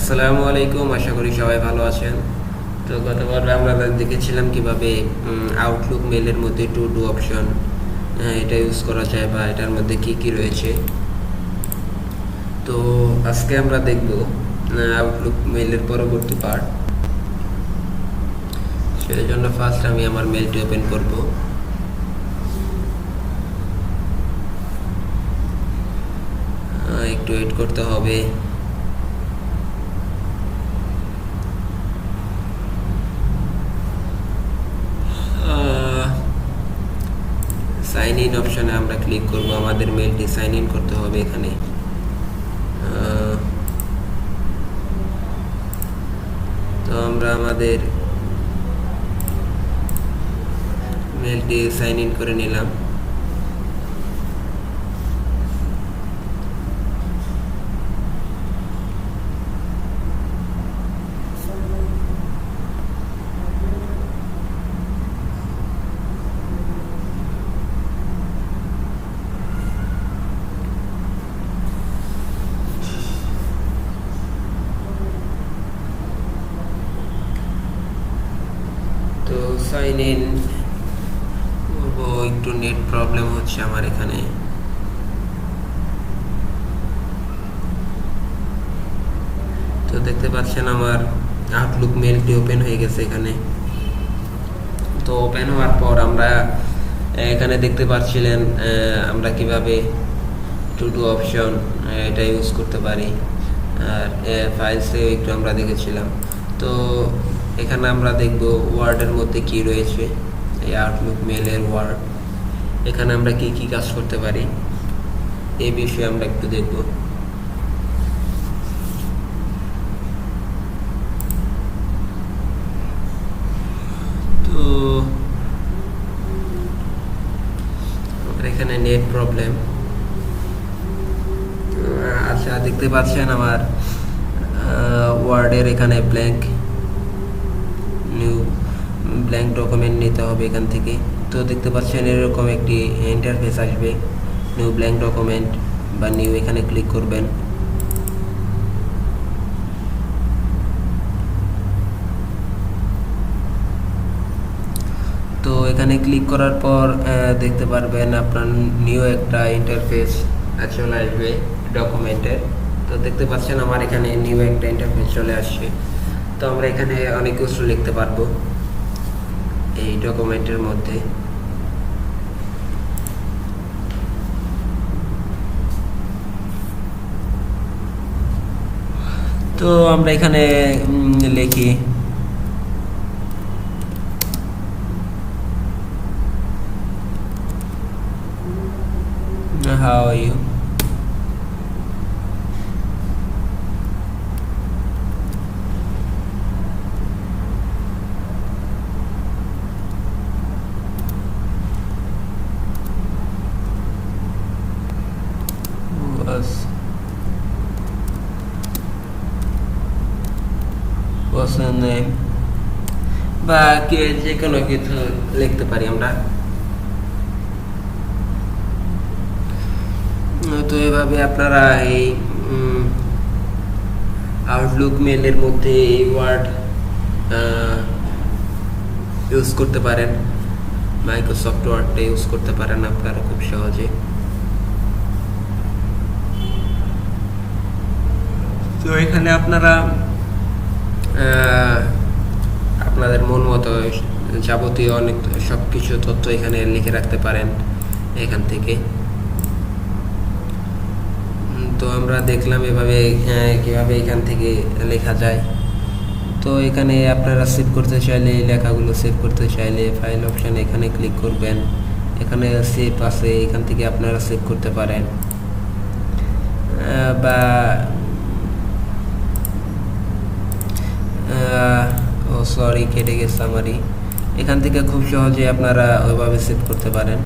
আসসালামু আলাইকুম, আশা করি সবাই ভালো আছেন। তো গতবার আমরা দেখেছিলাম কিভাবে আউটলুক মেলের মধ্যে টু ডু অপশন এটা ইউজ করা যায় বা এটার মধ্যে কি কি রয়েছে। তো আজকে আমরা দেখব আউটলুক মেলের পরবর্তী পার্ট। সেই জন্য ফার্স্ট আমি আমার মেলটি ওপেন করব। একটু ওয়েট করতে হবে। সাইন ইন অপশনে আমরা ক্লিক করব। আমাদের মেলটি সাইন ইন করতে হবে এখানে। তো আমরা আমাদের মেলটি সাইন ইন করে নিলাম। তো সাইন ইন করবো, একটু নেট প্রবলেম হচ্ছে আমার এখানে। তো দেখতে পাচ্ছেন আমার আউটলুক মেলটি ওপেন হয়ে গেছে এখানে। তো ওপেন হওয়ার পর আমরা এখানে দেখতে পাচ্ছিলেন আমরা কিভাবে টু ডু অপশন এটা ইউজ করতে পারি। আর ফাইলসে একটু আমরা দেখেছিলাম। তো এখানে আমরা দেখব ওয়ার্ডের মধ্যে কি রয়েছে। এই আউটলুক মেলের ওয়ার্ড, এখানে আমরা কি কি কাজ করতে পারি এই বিষয়ে আমরা একটু দেখব। তো এখানে নেট প্রবলেম। আচ্ছা, দেখতে পাচ্ছেন আমার ওয়ার্ডের এখানে ব্ল্যাঙ্ক ডকুমেন্ট নিতে হবে এখান থেকে। তো দেখতে পাচ্ছেন এরকম একটি ইন্টারফেস আসবে, নিউ ব্ল্যাঙ্ক ডকুমেন্ট বা নিউ, এখানে ক্লিক করবেন। তো এখানে ক্লিক করার পর দেখতে পারবেন আপনার নিউ একটা ইন্টারফেস চলে আসবে ডকুমেন্টের। তো দেখতে পাচ্ছেন আমার এখানে নিউ একটা ইন্টারফেস চলে আসছে। তো আমরা এখানে অনেক কিছু লিখতে পারবো এই ডকুমেন্টের মধ্যে। তো আমরা এখানে লিখি how are you, what's your name, বা যে কোনো কিছু লিখতে পারি আমরা। তো এভাবে আপনারা এই আউটলুক মেলের মধ্যে এই ওয়ার্ড ইউজ করতে পারেন, মাইক্রোসফট ওয়ার্ডটা ইউজ করতে পারেন আপনারা খুব সহজে। তো এখানে আপনারা আপনাদের মন মতো যাবতীয় অনেক সব কিছু তথ্য এখানে লিখে রাখতে পারেন এখান থেকে। তো আমরা দেখলাম এভাবে কিভাবে এখান থেকে লেখা যায়। তো এখানে আপনারা সেভ করতে চাইলে, এই লেখাগুলো সেভ করতে চাইলে ফাইল অপশান এখানে ক্লিক করবেন। এখানে সেভ আছে, এখান থেকে আপনারা সেভ করতে পারেন। বা সরি, কেটে গেছে আমারই। এখান থেকে খুব সহজে আপনারা ওইভাবে সেভ করতে পারেন।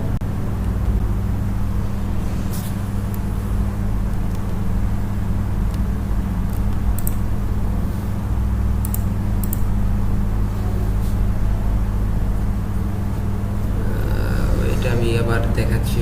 এটা আমি আবার দেখাচ্ছি।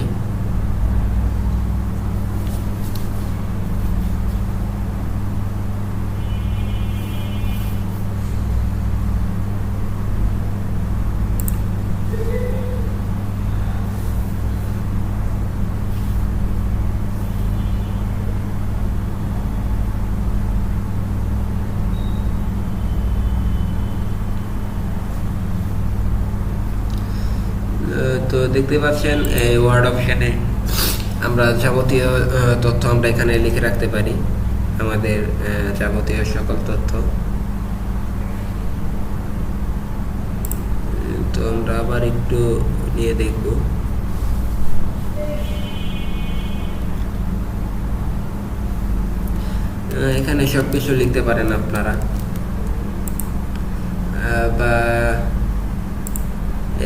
দেখতে পাচ্ছেন এই ওয়ার্ড অপশানে আমরা যাবতীয় তথ্য আমরা এখানে লিখে রাখতে পারি, আমাদের যাবতীয় সকল তথ্য। তো আমরা আবার একটু নিয়ে দেখব। এখানে সব কিছু লিখতে পারেন আপনারা, বা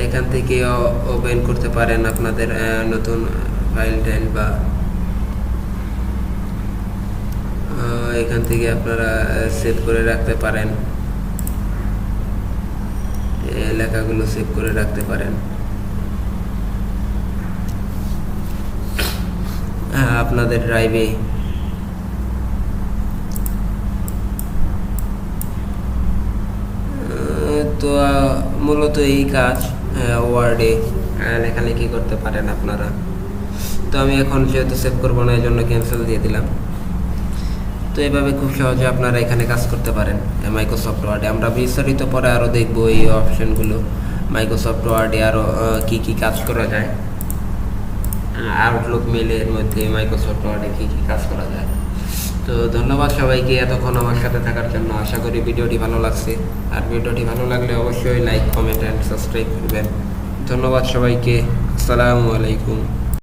এখান থেকে ওপেন করতে পারেন আপনাদের নতুন ফাইল টাইল, বা এখান থেকে আপনারা সেভ করে রাখতে পারেন, লেখাগুলো সেভ করে রাখতে পারেন। আপনাদের ড্রাইভে তো মূলত এই কাজ ওয়ার্ডে লেখালেখি করতে পারেন আপনারা। তো আমি এখন যেহেতু সেভ করবো না, এই জন্য ক্যান্সেল দিয়ে দিলাম। তো এইভাবে খুব সহজে আপনারা এখানে কাজ করতে পারেন মাইক্রোসফট ওয়ার্ডে। আমরা বিস্তারিত পরে আরও দেখবো এই অপশনগুলো, মাইক্রোসফট ওয়ার্ডে আরও কী কী কাজ করা যায়, আউটলুক মেলের মধ্যে মাইক্রোসফট ওয়ার্ডে কী কী কাজ করা যায়। তো ধন্যবাদ সবাইকে এতক্ষণ আমার সাথে থাকার জন্য। আশা করি ভিডিওটি ভালো লাগছে, আর ভিডিওটি ভালো লাগলে অবশ্যই লাইক, কমেন্ট অ্যান্ড সাবস্ক্রাইব করবেন। ধন্যবাদ সবাইকে। আসসালামু আলাইকুম।